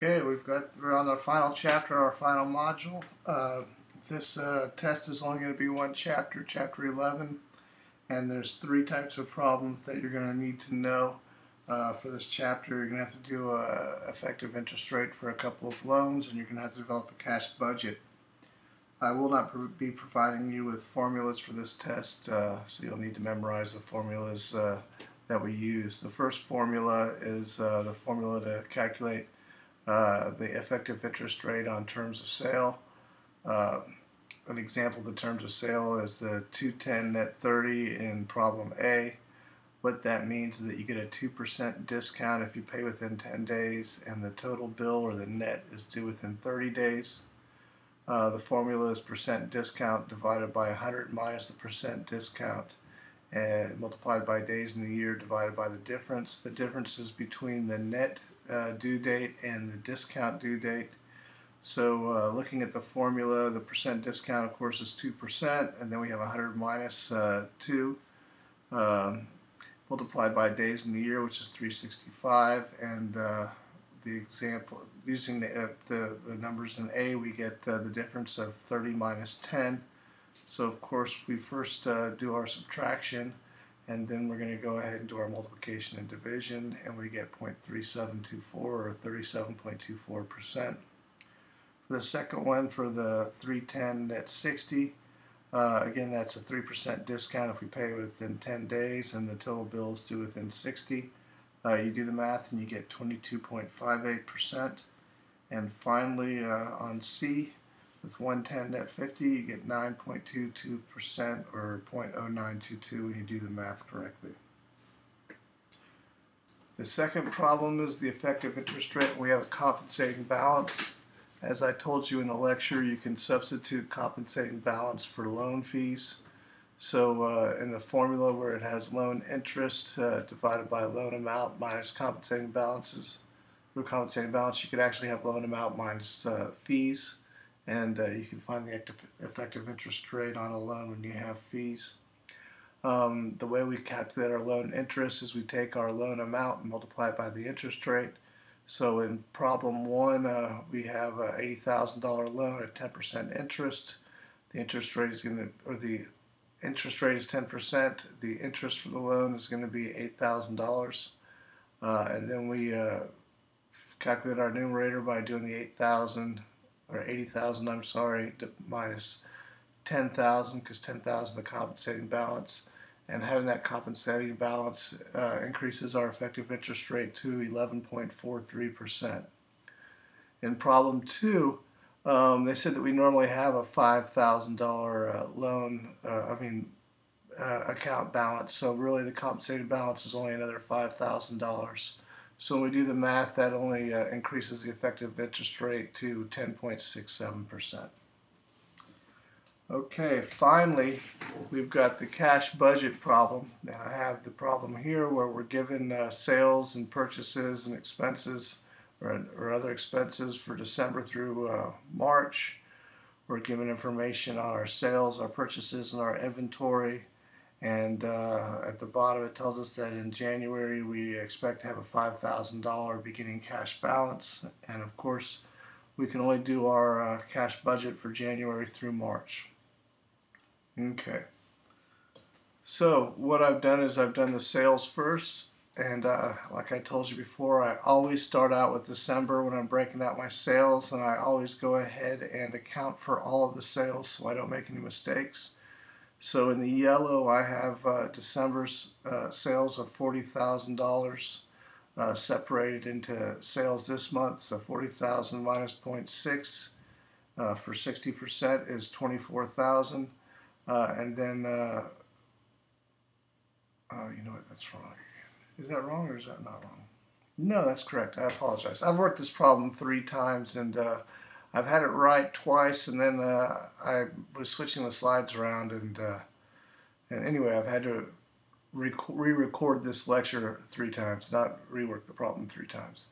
Okay, we're on our final chapter, our final module. This test is only going to be one chapter, chapter 11, and there's three types of problems that you're going to need to know for this chapter. You're going to have to do a effective interest rate for a couple of loans, and you're going to have to develop a cash budget. I will not be providing you with formulas for this test, so you'll need to memorize the formulas that we use. The first formula is the formula to calculate the effective interest rate on terms of sale. An example of the terms of sale is the 210 net 30 in problem A. What that means is that you get a 2% discount if you pay within 10 days and the total bill or the net is due within 30 days. The formula is percent discount divided by 100 minus the percent discount and multiplied by days in the year divided by the difference. The difference is between the net due date and the discount due date. So looking at the formula, the percent discount of course is 2%, and then we have 100 minus 2 multiplied by days in the year, which is 365, and the example, using the numbers in A, we get the difference of 30 minus 10. So of course we first do our subtraction, and then we're going to go ahead and do our multiplication and division, and we get 0.3724 or 37.24%. For the second one, for the 310 net 60, again that's a 3% discount if we pay within 10 days and the total bill is due within 60. You do the math and you get 22.58%. And finally on C, with 110 net 50, you get 9.22% or 0.0922 when you do the math correctly. The second problem is the effective interest rate. We have a compensating balance. As I told you in the lecture, you can substitute compensating balance for loan fees. So in the formula where it has loan interest divided by loan amount minus compensating balances, for compensating balance, you could actually have loan amount minus fees, and you can find the effective interest rate on a loan when you have fees. The way we calculate our loan interest is we take our loan amount and multiply it by the interest rate. So in problem 1, we have an $80,000 loan at 10% interest. The interest rate is the interest rate is 10%. The interest for the loan is going to be $8,000, and then we calculate our numerator by doing the 8,000 or 80,000. I'm sorry, minus 10,000 because 10,000 is the compensating balance. And having that compensating balance increases our effective interest rate to 11.43%. In problem 2, they said that we normally have a $5,000 loan, account balance. So really the compensating balance is only another $5,000. So when we do the math, that only increases the effective interest rate to 10.67%. Okay, finally, we've got the cash budget problem. And I have the problem here where we're given sales and purchases and expenses or other expenses for December through March. We're given information on our sales, our purchases, and our inventory. And at the bottom it tells us that in January we expect to have a $5,000 beginning cash balance. And of course, we can only do our cash budget for January through March. Okay, so what I've done is I've done the sales first, and like I told you before, I always start out with December when I'm breaking out my sales, and I always go ahead and account for all of the sales so I don't make any mistakes. So in the yellow I have December's sales of $40,000 separated into sales this month, so 40,000 minus 0.6 for 60% is 24,000. And then, oh, you know what, that's wrong. Is that wrong or is that not wrong? No, that's correct. I apologize. I've worked this problem 3 times, and I've had it right twice, and then I was switching the slides around, and anyway, I've had to re-record this lecture 3 times, not rework the problem 3 times.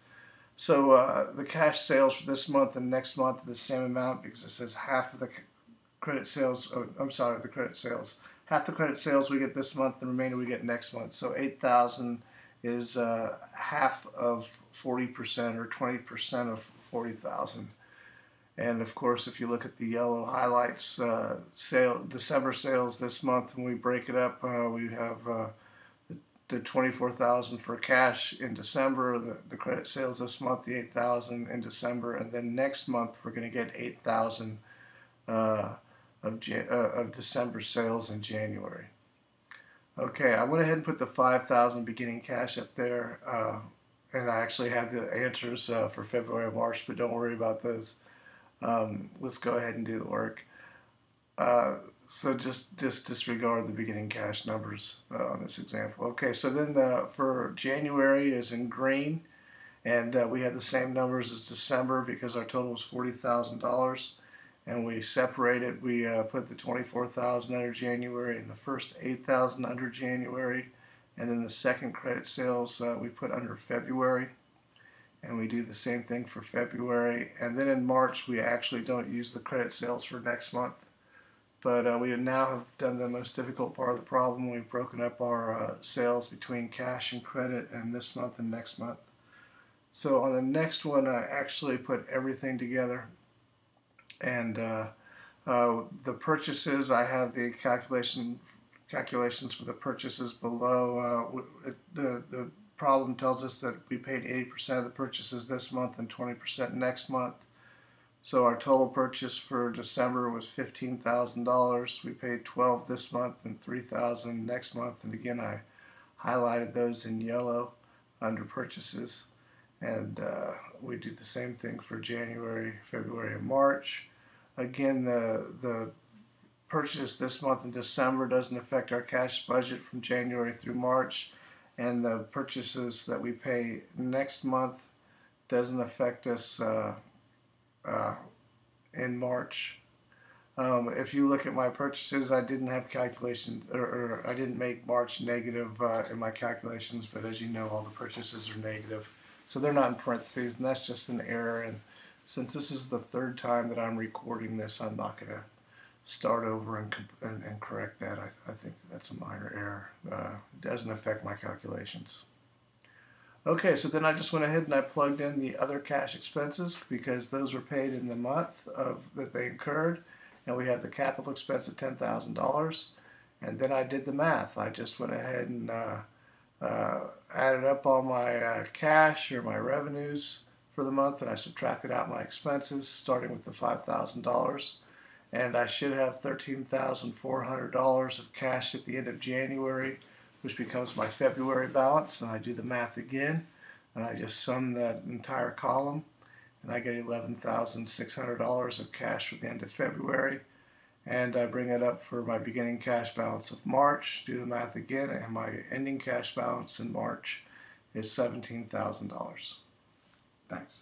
So the cash sales for this month and next month are the same amount because it says half of the credit sales, the credit sales. Half the credit sales we get this month, the remainder we get next month. So 8,000 is half of 40% or 20% of 40,000. And of course, if you look at the yellow highlights, December sales this month, when we break it up, we have the 24,000 for cash in December, the credit sales this month, the 8,000 in December, and then next month we're going to get 8,000 of December sales in January. Okay, I went ahead and put the 5,000 beginning cash up there, and I actually had the answers for February and March, but don't worry about those. Let's go ahead and do the work. So just disregard the beginning cash numbers on this example. Okay, so then for January is in green, and we had the same numbers as December because our total was $40,000, and we separated. We put the 24,000 under January and the first 8,000 under January, and then the second credit sales we put under February. And we do the same thing for February. And then in March, we actually don't use the credit sales for next month. But we now have done the most difficult part of the problem. We've broken up our sales between cash and credit and this month and next month. So on the next one, I actually put everything together. And the purchases, I have the calculations for the purchases below. The problem tells us that we paid 80% of the purchases this month and 20% next month. So our total purchase for December was $15,000. We paid $12,000 this month and $3,000 next month. And again, I highlighted those in yellow under purchases. And we do the same thing for January, February, and March. Again, the purchase this month in December doesn't affect our cash budget from January through March. And the purchases that we pay next month doesn't affect us in March. If you look at my purchases, I didn't have calculations, or I didn't make March negative in my calculations, but as you know, all the purchases are negative. So they're not in parentheses, and that's just an error. And since this is the third time that I'm recording this, I'm not going to start over and correct that. I think that's a minor error. It doesn't affect my calculations. Okay, so then I just went ahead and I plugged in the other cash expenses because those were paid in the month that they incurred, and we have the capital expense of $10,000. And then I did the math. I just went ahead and added up all my cash or my revenues for the month, and I subtracted out my expenses, starting with the $5,000. And I should have $13,400 of cash at the end of January, which becomes my February balance. And I do the math again, and I just sum that entire column, and I get $11,600 of cash for the end of February. And I bring it up for my beginning cash balance of March, do the math again, and my ending cash balance in March is $17,000. Thanks.